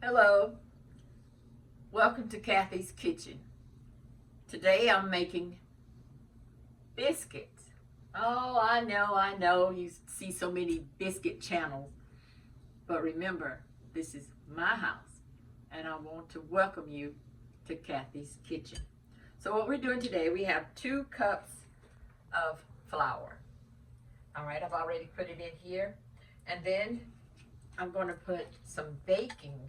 Hello, welcome to Kathy's Kitchen. Today I'm making biscuits. Oh, I know, you see so many biscuit channels, but remember, this is my house, and I want to welcome you to Kathy's Kitchen. So what we're doing today, we have 2 cups of flour. All right, I've already put it in here, and then I'm going to put some baking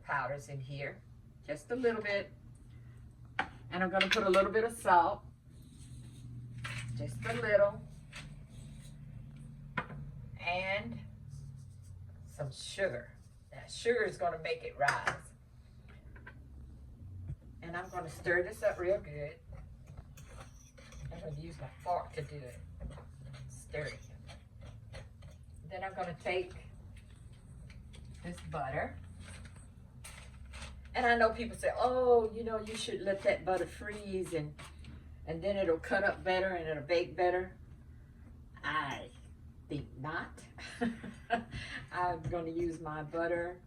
powders in here, just a little bit, and I'm going to put a little bit of salt, just a little, and some sugar. Now sugar is going to make it rise, and I'm going to stir this up real good. I'm going to use my fork to do it. Stir it. Then I'm going to take this butter. And I know people say, oh, you know, you should let that butter freeze and then it'll cut up better and it'll bake better. I think not. I'm going to use my butter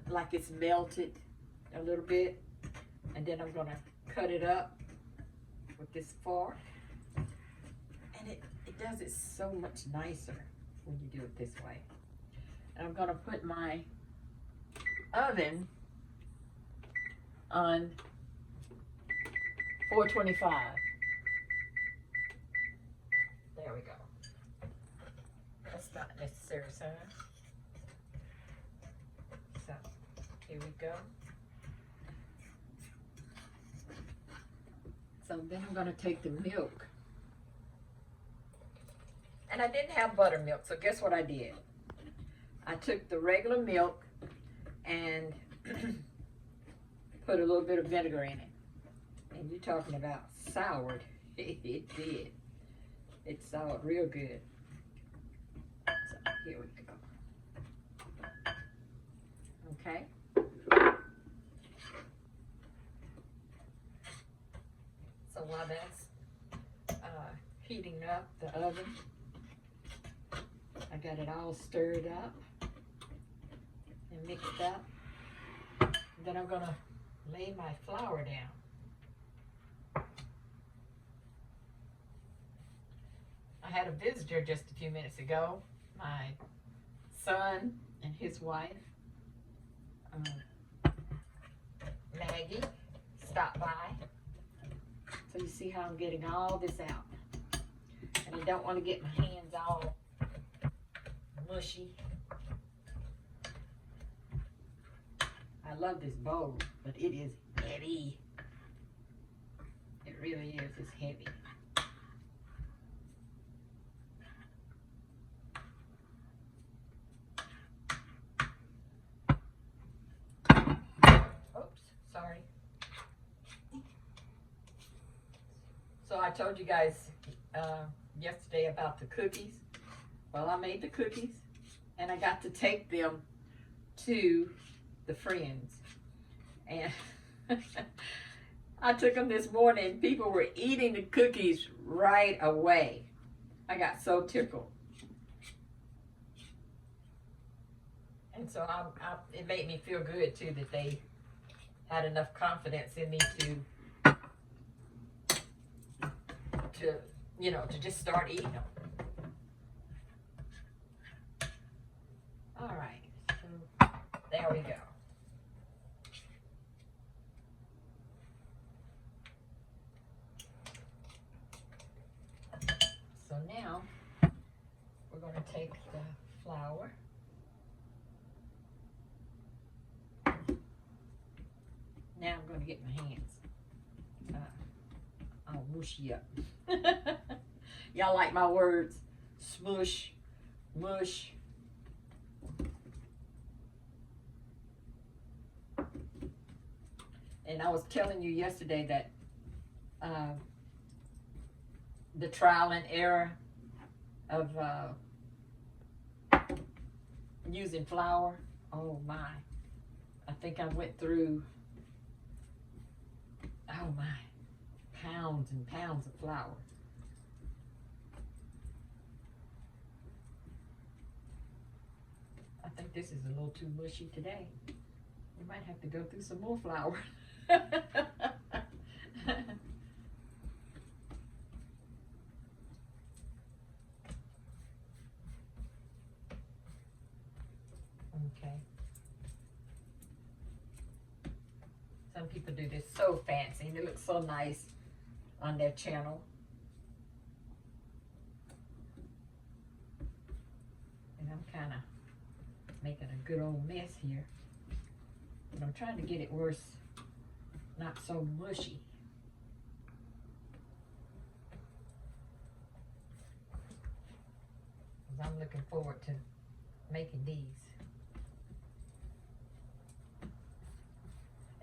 like it's melted a little bit. And then I'm going to cut it up with this fork. And it does it so much nicer when you do it this way. And I'm going to put my oven on 425. There we go. That's not necessary, son. So, here we go. So then I'm going to take the milk. And I didn't have buttermilk, so guess what I did? I took the regular milk and put a little bit of vinegar in it. And you're talking about soured. It did. It soured real good. So here we go. Okay. So while that's heating up the oven, I got it all stirred up and mixed up. Then I'm gonna lay my flour down. I had a visitor just a few minutes ago. My son and his wife, Maggie, stopped by. So you see how I'm getting all this out. And I don't want to get my hands all mushy. I love this bowl, but it is heavy. It really is. It's heavy. Oops, sorry. So I told you guys yesterday about the cookies. Well, I made the cookies, and I got to take them to the friends, and I took them this morning. People were eating the cookies right away. I got so tickled, and so it made me feel good too that they had enough confidence in me to you know, to just start eating them. All right, so there we go. So now we're going to take the flour. Now I'm going to get my hands all mushy up. Y'all like my words? Smush, mush. And I was telling you yesterday that the trial and error of using flour. Oh my. I think I went through, oh my, pounds and pounds of flour. this is a little too mushy today. You might have to go through some more flour. Okay. Some people do this so fancy and it looks so nice on their channel. And I'm kind of making a good old mess here. But I'm trying to get it worse, not so mushy. Because I'm looking forward to making these.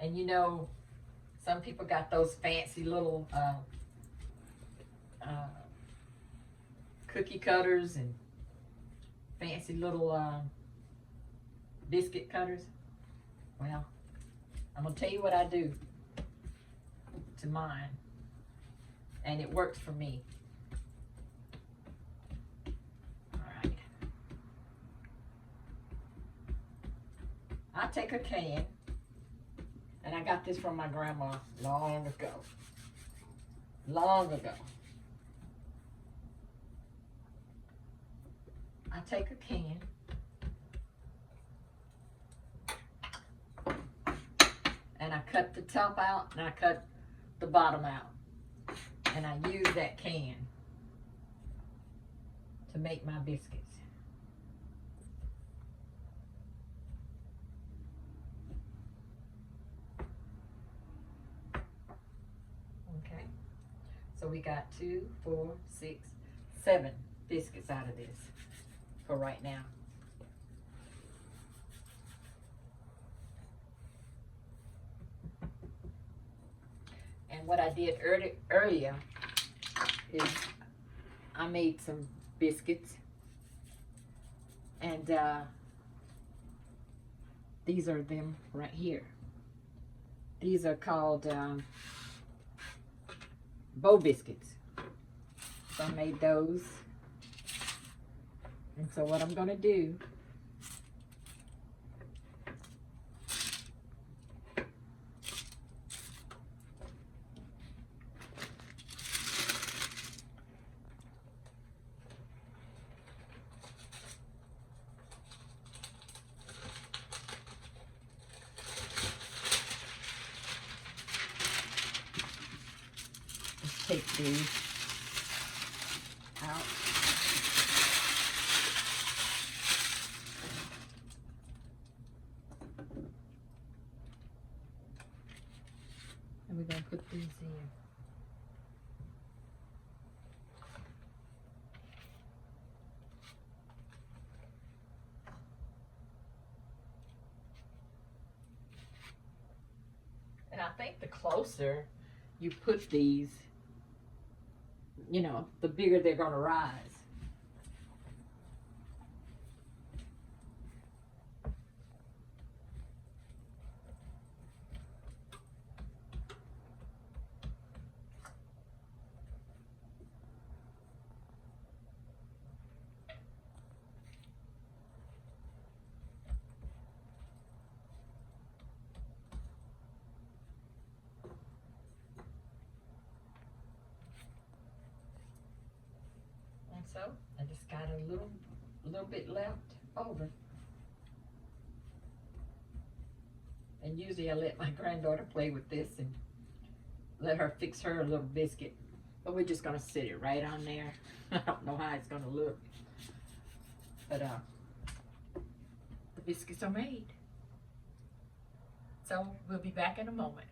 And you know, some people got those fancy little cookie cutters and fancy little biscuit cutters. Well, I'm gonna tell you what I do to mine, and it works for me. All right. I take a can, and I got this from my grandma long ago. Long ago. I take a can, and I cut the top out and I cut the bottom out, and I use that can to make my biscuits. Okay, so we got 2, 4, 6, 7 biscuits out of this for right now. And what I did earlier is I made some biscuits, and these are them right here. These are called bow biscuits. So I made those. And so what I'm gonna do is take these out. And we're going to put these in. And I think the closer you put these, you know, the bigger they're going to rise. So I just got a little bit left over. And usually I let my granddaughter play with this and let her fix her a little biscuit. But we're just gonna sit it right on there. I don't know how it's gonna look. But the biscuits are made. So we'll be back in a moment.